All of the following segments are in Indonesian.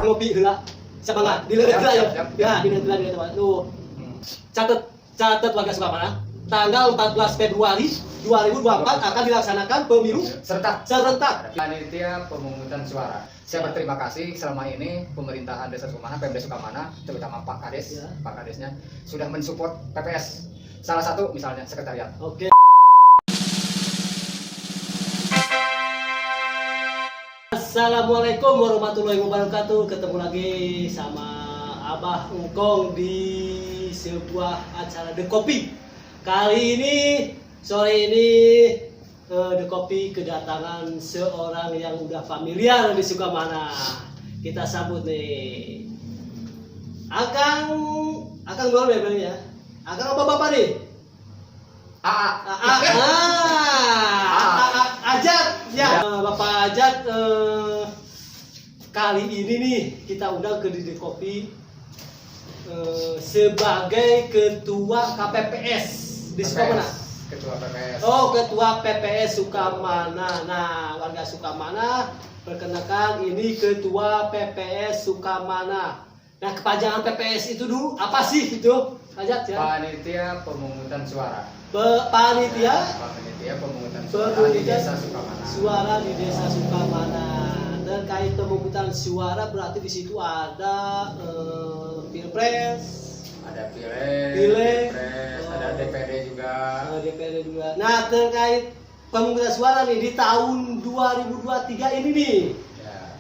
ngopi heula. Siapa enggak? Di leut heula ya. Ya, di leut heula teman. Tuh. Catat warga Sukamana. Tanggal 14 Februari 2024 akan dilaksanakan pemilu serentak. Panitia pemungutan suara. Saya berterima kasih selama ini pemerintahan Desa Sukamana, Pemda Sukamana, terutama Pak Kades, Ya. Pak Kadesnya sudah mensupport PPS. Salah satu misalnya sekretariat. Oke. Assalamualaikum warahmatullahi wabarakatuh. Ketemu lagi sama Abah Engkong di sebuah acara The Kopi. Kali ini, sore ini The Kopi kedatangan seorang yang udah familiar di Sukamana. Kita sambut nih Akang boleh ya? Akang apa bapak nih? Ajat ya, Bapak Ajat. Kali ini nih kita undang ke The Kopi sebagai ketua KPPS di Sukamana. Ketua PPS. Oh, ketua PPS Sukamana. Nah, warga Sukamana, perkenalkan ini ketua PPS Sukamana. Nah, kepanjangan PPS itu dulu apa sih itu? Ajat ya. Panitia pemungutan suara. Panitia pemungutan suara di Desa Sukamana. Suara di Desa Sukamana. Terkait pemungutan suara berarti di situ ada pilpres, ada Pileg, pilpres, ada DPD juga. DPD juga. Nah, terkait pemungutan suara nih di tahun 2023 ini nih. Ya.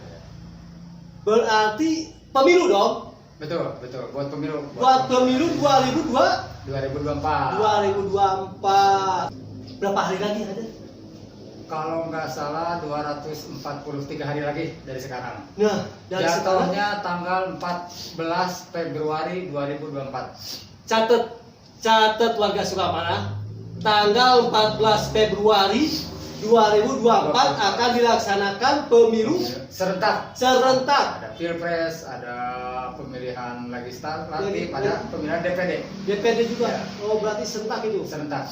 Berarti pemilu dong. Betul. Buat pemilu. Buat pemilu 2024. 2024. Berapa hari lagi ada? Kalau nggak salah 243 hari lagi dari sekarang. Nah, dari sekarang Jatuhnya tanggal 14 Februari 2024. Catat warga Sukamana, tanggal 14 Februari 2024 akan dilaksanakan pemilu Serentak. serentak. Ada pilpres, ada pemilihan legislatif, ada pemilihan DPD. DPD juga. Ya. Oh, berarti serentak itu. Serentak.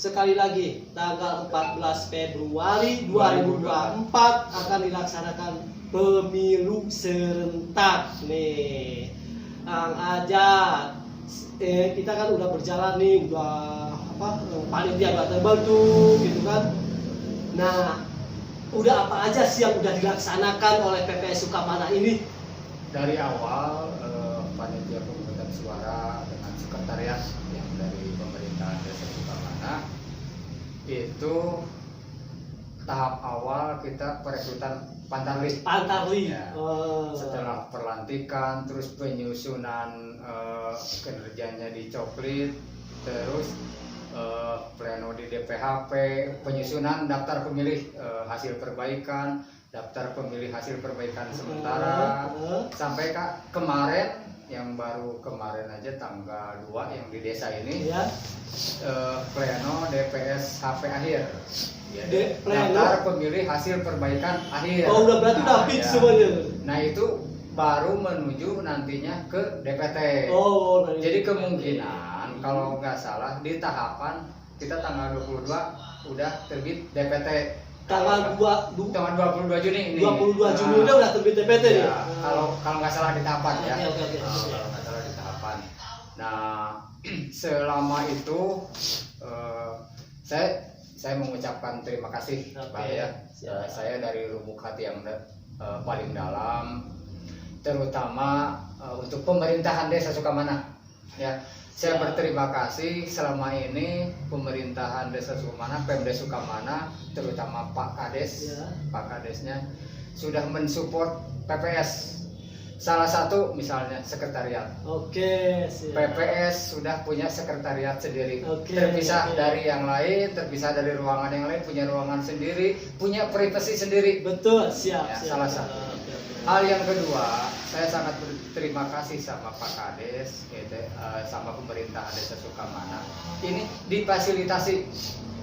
Sekali lagi, tanggal 14 Februari 2024 akan dilaksanakan pemilu serentak nih. Kang Ajat, kita kan udah berjalan nih, udah panitia udah terbentuk gitu kan. Nah, udah apa aja sih yang udah dilaksanakan oleh PPS Sukamana ini? Dari awal panitia pemungutan suara dengan sekretariat yang dari pemerintahan Desa Sukamana itu tahap awal kita perekrutan Pantarli. Ya. Setelah pelantikan, terus penyusunan kinerjanya dicoklit, terus pleno di DPHP, penyusunan daftar pemilih hasil perbaikan, daftar pemilih hasil perbaikan sementara, sampai kemarin yang baru kemarin aja tanggal 2 yang di desa ini ya. Pleno DPS HP akhir ya, Pleno daftar pemilih hasil perbaikan akhir. Oh, udah berarti udah fix semuanya. Nah, itu baru menuju nantinya ke DPT. Oh, jadi kemungkinan kalau nggak salah di tahapan kita tanggal 22 udah terbit DPT. Tanggal 22 Juni ini. 22 Juni udah terbit DPT nih. Kalau nggak salah di tahapan ya. Oke. Kalau nggak salah di tahapan. Nah, selama itu saya mengucapkan terima kasih, Pak ya. Saya dari lubuk hati yang paling dalam, terutama untuk pemerintahan Desa Sukamana. Ya, saya berterima kasih selama ini pemerintahan Desa Sukamana, Pemda Sukamana, terutama Pak Kades, Pak Kadesnya sudah mensupport PPS. Salah satu misalnya sekretariat. Oke, siap. PPS sudah punya sekretariat sendiri, Oke. terpisah dari yang lain, terpisah dari ruangan yang lain, punya ruangan sendiri, punya privasi sendiri. Betul, siap. Ya, salah satu. Hal yang kedua, saya sangat berterima kasih sama Pak Kades, sama pemerintah Desa Sukamana. Ini difasilitasi.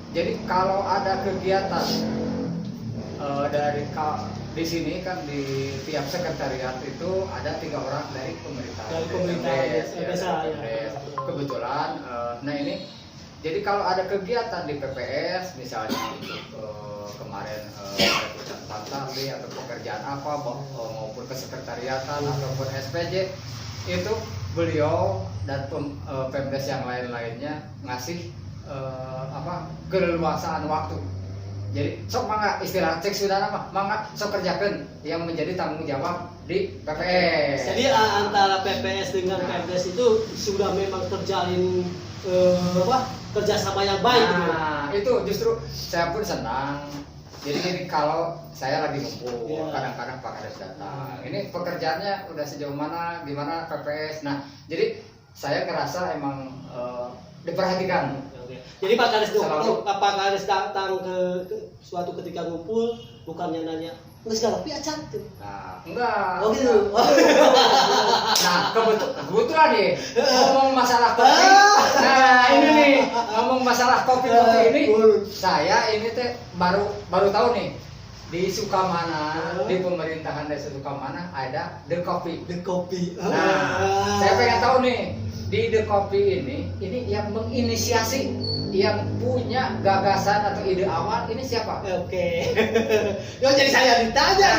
Jadi kalau ada kegiatan di sini kan di tiap sekretariat itu ada 3 orang dari pemerintah. Dari pemerintah desa. Kebetulan, nah ini Jadi kalau ada kegiatan di PPS, misalnya kemarin ada pusat pantarli atau pekerjaan apa maupun kesekretariatan ataupun SPJ, itu beliau dan Pemdes yang lain-lainnya ngasih keleluasaan waktu. Jadi sok mangga istilah cek sudah nama mangga sok kerjakan yang menjadi tanggung jawab di PPS. Jadi antara PPS dengan Pemdes itu sudah memang terjalin kerjasama yang baik. Nah, itu justru saya pun senang. Jadi kalau saya lagi ngumpul, kadang-kadang Pak Kades datang. Ini pekerjaannya udah sejauh mana, gimana PPS. Nah, jadi saya ngerasa emang diperhatikan. Jadi Pak Kades datang ke suatu ketika ngumpul, bukannya nanya, nggak segala pi cantik. Nah, enggak. Oh gitu. Nah, kebetulan nih ngomong masalah kopi. Nah, ini nih ngomong masalah kopi ini. Saya ini teh baru tahu nih di Sukamana, di pemerintahan desa Sukamana ada The Coffee. The Coffee. Nah, saya pengen tahu nih di The Coffee ini yang menginisiasi, yang punya gagasan atau ide awal ini siapa? Oke. Yo jadi saya ditanya.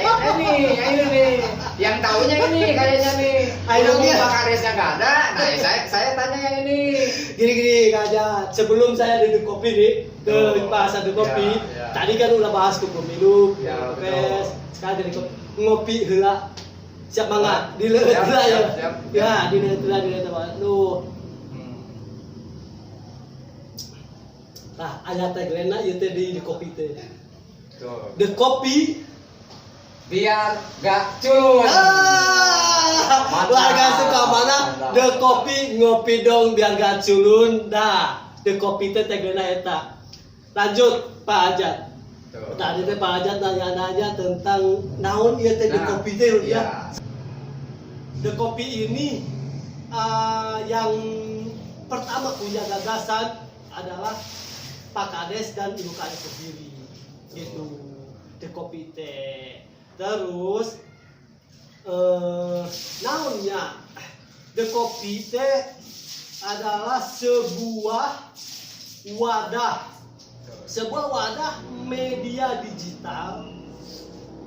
Ya ini nih. Yang tahunya ini kayaknya nih. Ayo Pak Kadesnya nggak ada. Nah, saya tanya yang ini. Gini aja. Sebelum saya di The Coffee nih, ke bahasa The Coffee, tadi kan udah bahas ke pemilu, PPS, sekarang jadi ngopi heula. Siap mangga di heula ya. Ya, di heula lu. Nah, ada tagline ieu teh di kopi teh. The Coffee biar gak culun. Warga Sukamana, The Coffee ngopi dong biar gak culun. Dah, The Coffee teh tagline eta. Lanjut Pak Ajat. Tadi teh Pak Ajat nanya-nanya tentang naon ieu teh The Coffee teh ya. The Coffee ini yang pertama punya gagasan adalah Pak Kades dan Ibu Kades sendiri gitu. The Coffee teh. Terus naonnya The Coffee teh adalah sebuah wadah media digital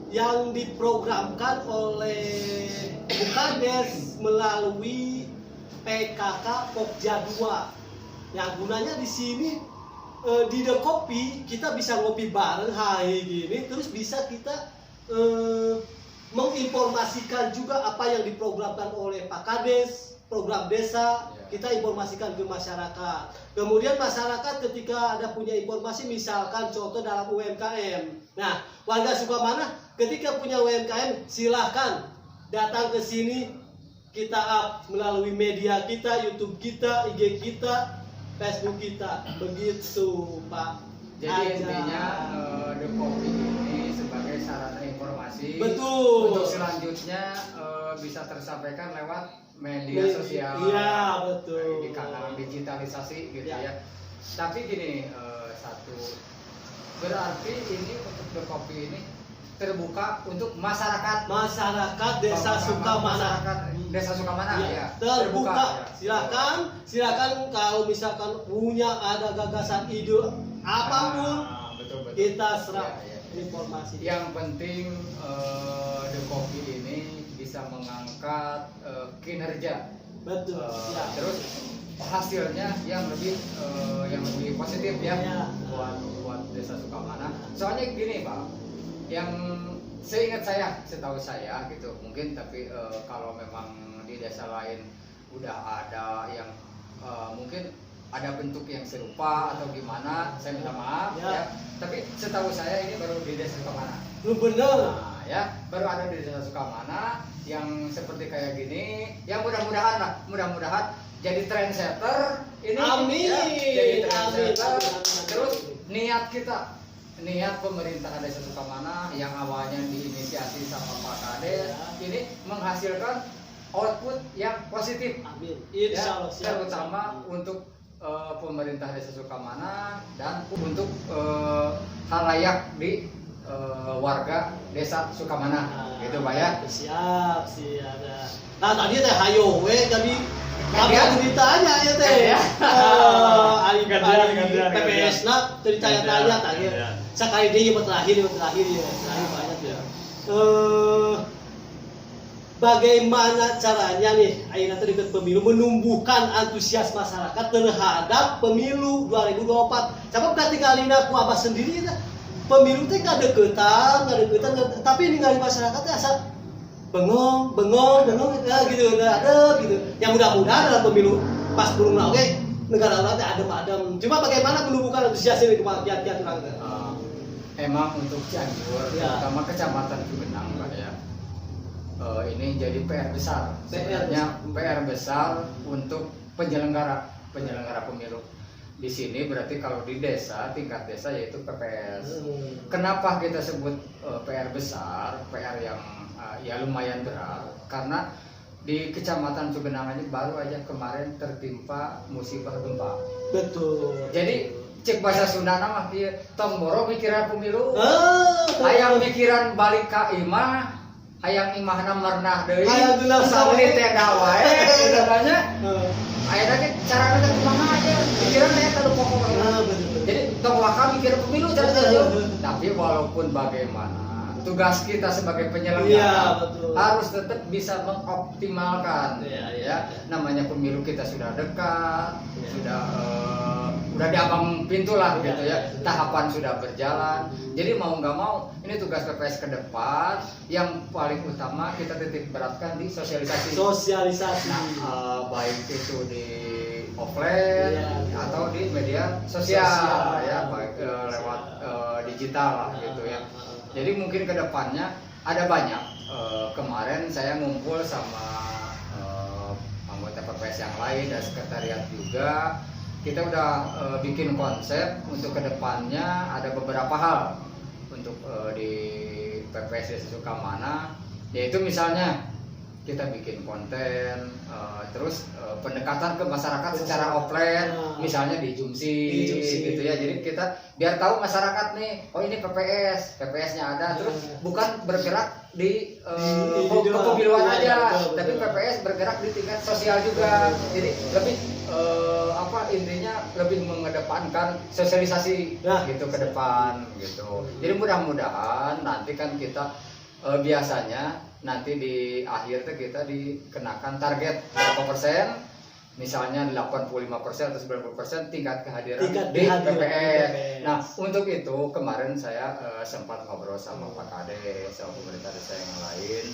yang diprogramkan oleh Ibu Kades melalui PKK Pokja 2. Yang gunanya di sini di The Coffee kita bisa ngopi bareng hai gini, terus bisa kita menginformasikan juga apa yang diprogramkan oleh Pak Kades, program desa, kita informasikan ke masyarakat. Kemudian masyarakat ketika ada punya informasi, misalkan contoh dalam UMKM. Nah, warga Sukamana ketika punya UMKM silahkan datang ke sini, kita up melalui media kita, YouTube kita, IG kita, Facebook kita, begitu Pak. Jadi intinya The Coffee ini sebagai sarana informasi. Betul. Untuk selanjutnya bisa tersampaikan lewat media sosial. Iya betul. Di kanal digitalisasi gitu ya. Tapi gini berarti ini untuk The Coffee ini terbuka untuk masyarakat desa Sukamana. Desa Sukamana ya. Terbuka. Silakan kalau misalkan punya ada gagasan ide apapun, betul. kita serap informasi. Yang penting The Coffee ini bisa mengangkat kinerja. Betul. Terus hasilnya yang lebih positif ya. Buat desa Sukamana. Soalnya gini Pak, yang setahu saya gitu mungkin, tapi kalau memang di desa lain udah ada yang mungkin ada bentuk yang serupa atau gimana, saya minta maaf ya. Tapi setahu saya ini baru di desa Sukamana. Lu bener. Nah, ya baru ada di desa Sukamana yang seperti kayak gini. Yang mudah-mudahan jadi trendsetter ini. Amin. Ya, jadi trendsetter. Amin. Terus niat pemerintahan desa Sukamana yang awalnya diinisiasi sama Pak Kades ini menghasilkan output yang positif. Amin. Insya Allah. Terutama untuk pemerintah desa Sukamana dan untuk halayak di warga desa Sukamana. gitu Pak ya. Siap. Nah tadi teh hayo we jadi apa Gantian. ceritanya ya teh? Ya. Ali Gantian. PPS na ceritanya tanya. Gantian. Sekali dia yang terakhir banyak ya. Bagaimana caranya nih ayeuna teh deket pemilu menumbuhkan antusias masyarakat terhadap pemilu 2024. Coba katingalina ku Abah sendiri eta pemilu teh ngadeukeutan, tapi ningali masyarakat teh asa bengong ya gitu ada gitu. Yang mudah-mudahan dalam pemilu pas burungna oke negara teh adem. Cuma bagaimana menumbuhkan antusias ini ke kiat-kiat urang teh? Emang untuk Cianjur, Ya. terutama Kecamatan Cugenang Pak ya, ini jadi PR besar. Sebenarnya PR besar untuk penyelenggara pemilu. Di sini berarti kalau di desa, tingkat desa yaitu PPS. Kenapa kita sebut PR besar, PR yang ya lumayan berat? Karena di Kecamatan Cugenang ini baru aja kemarin tertimpa musibah gempa. Betul. Jadi cek bahasa Sunda mah ieu tong boro mikiran pemilu. Hayang mikiran balik ka imah, hayang imahna merenah deui. Hayang geunah Usah sare. di tenda wae katanya. Aya teh carana teh kumaha aja, pikiran teh tadu pokok. Jadi tong waka mikir pemilu cara-cara. Tapi walaupun bagaimana tugas kita sebagai penyelenggara Iya, betul. harus tetap bisa mengoptimalkan Iya. namanya pemilu kita sudah dekat, Iya. udah di abang pintu lah Iya, gitu iya. ya, tahapan sudah berjalan. Jadi mau nggak mau ini tugas PPS ke depan yang paling utama kita titik beratkan di sosialisasi. Nah, baik itu di offline Iya. atau di media sosial, Sosial. ya, baik lewat digital lah gitu ya. Jadi mungkin kedepannya ada banyak. Kemarin saya ngumpul sama anggota PPS yang lain dan sekretariat juga. Kita udah bikin konsep untuk kedepannya ada beberapa hal untuk di PPS Desa Sukamana, yaitu misalnya kita bikin konten, terus pendekatan ke masyarakat secara offline, misalnya di Jumsi, gitu ya. Jadi kita biar tahu masyarakat nih, oh ini PPS-nya ada, terus bukan bergerak di kepemiluan aja, tapi PPS bergerak di tingkat sosial juga. Jadi lebih intinya lebih mengedepankan sosialisasi gitu ke depan gitu. Jadi mudah-mudahan nanti kan kita biasanya nanti di akhir tuh kita dikenakan target berapa persen, misalnya 85% atau 90% tingkat kehadiran di PPS. Nah untuk itu kemarin saya sempat ngobrol sama Pak Kades, sama pemerintah desa yang lain,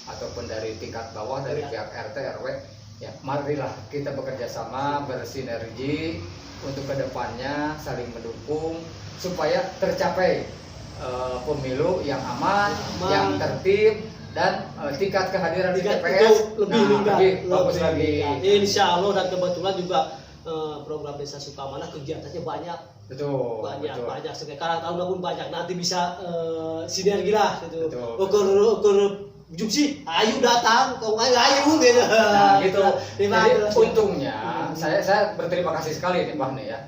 ataupun dari tingkat bawah dari pihak RT RW. Ya marilah kita bekerja sama, bersinergi untuk kedepannya saling mendukung supaya tercapai pemilu yang aman, yang tertib, dan tingkat kehadiran di TPS lebih bagus lagi. Insya Allah, dan kebetulan juga program Desa Sukamana kegiatannya banyak. Betul. Banyak. Sekarang tahun pun banyak. Nanti bisa sinergi lah gitu. Ukur Jumsi, ayo datang, kau ayo gitu. Nah, gitu. Jadi Jadi untungnya saya berterima kasih sekali nih Pak nih ya.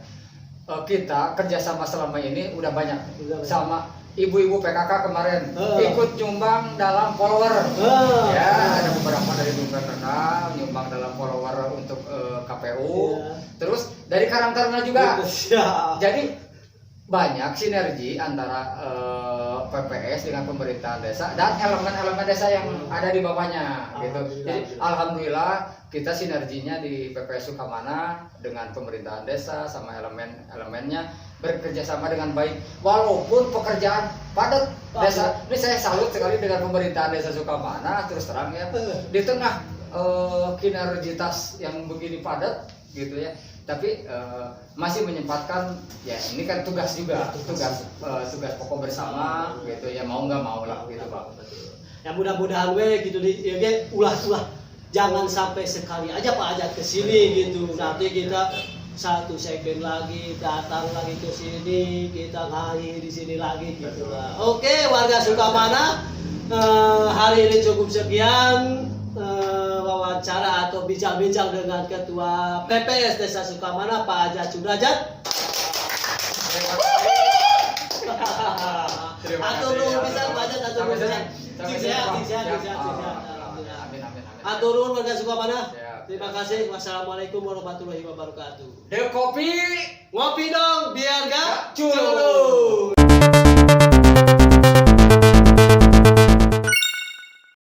Kita kerjasama selama ini udah banyak sama ibu-ibu PKK kemarin ikut nyumbang dalam follower. Ya, ada beberapa dari ibu PKK nyumbang dalam follower untuk KPU. Terus dari Karang Taruna juga. Jadi banyak sinergi antara PPS dengan pemerintahan desa dan elemen-elemen desa yang ada di bawahnya gitu. Jadi alhamdulillah kita sinerginya di PPS Sukamana dengan pemerintahan desa sama elemen-elemennya bekerja sama dengan baik. Walaupun pekerjaan padat desa, ini saya salut sekali dengan pemerintahan desa Sukamana, terus terang ya. Di tengah kinerjitas yang begini padat gitu ya. Tapi masih menyempatkan ya ini kan tugas juga, tugas pokok bersama gitu ya, mau nggak mau lah gitu Pak. Ya mudah-mudahan gitu ya ulah jangan sampai sekali aja Pak ajak ke sini gitu. Nanti kita satu segmen lagi datang lagi ke sini, kita ngaji di sini lagi gitu Pak. Oke, warga Sukamana, hari ini cukup sekian wawancara atau bincang-bincang dengan Ketua PPS Desa Sukamana Pak Ajat Sudrajat. Terima Atur kasih. nuhun pisan banyak atur Sampai nuhun pisan. sini. Sampai Cing sini, sehat, Pak. cing sehat, Siap. cing sehat, cing sehat. Oh, Alhamdulillah. Amin, amin, amin. Atur nuhun warga Sukamana. Siap. Terima kasih. Wassalamualaikum warahmatullahi wabarakatuh. The Kopi Ngopi dong biar gak Gak culun. culun.